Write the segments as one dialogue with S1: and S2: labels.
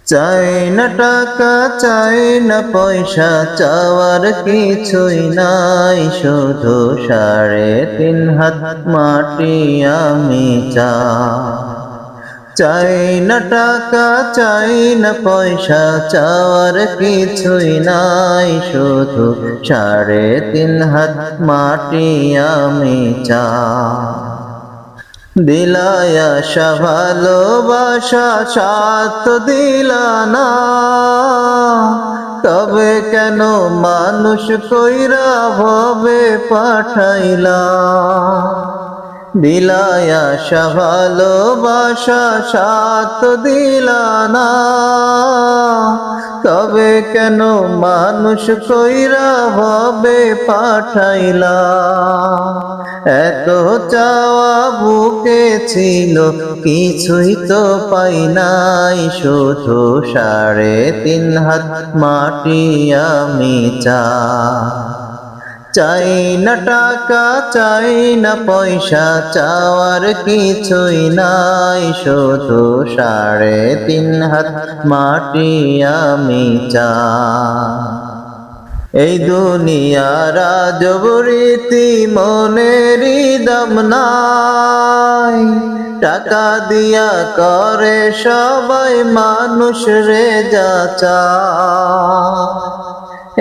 S1: চাই না টাকা চাই না পয়সা চাওয়ার কিছুই নাই, শুধু 3.5 হাত মাটি আমি চাই না টাকা চাই না পয়সা চাওয়ার কিছুই নাই, শুধু 3.5 হাত মাটি আমি দিলাই আশা ভালোবাসা সাথ দিলা না, তবে কেন মানুষ কইরা ভবে পাঠাইলা। দিলাই আশা ভালোবাসা সাথ দিলা না, তবে কেন মানুষ কইরা ভবে পাঠাইলা। এত চাওয়া বুকে ছিল কিছুই তো পাই নাই, শুধু 3.5 হাত মাটি আমি চাই না টাকা চাই না পয়সা চাওয়ার কিছুই নাই, শুধু 3.5 হাত মাটি আমি এই দুনিয়ার রাজবরীতি মনেরই দাম নাই, টাকা দিয়া করে সবাই মানুষ রে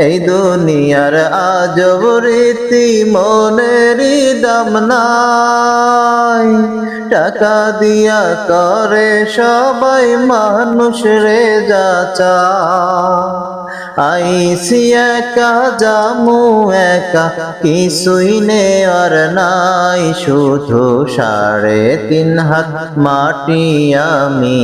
S1: এই দুনিয়ার আজব রীতি মনেরই দাম নাই, টাকা দিয়া করে সবাই মানুষ রে আইসি একা জামু একা কিছুই নেওয়ার নাই, শুধু 3.5 হাত মাটি আমি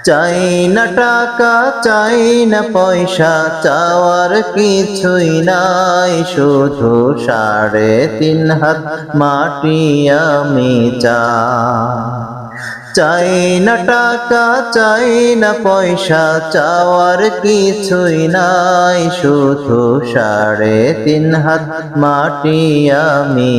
S1: চাই না টাকা চাই না পয়সা চাওয়ার কিছুই নাই, শুধু 3.5 হাত মাটি আমি চাই না টাকা চাই না পয়সা চাওয়ার কিছুই নাই, শুধু 3.5 হাত মাটি আমি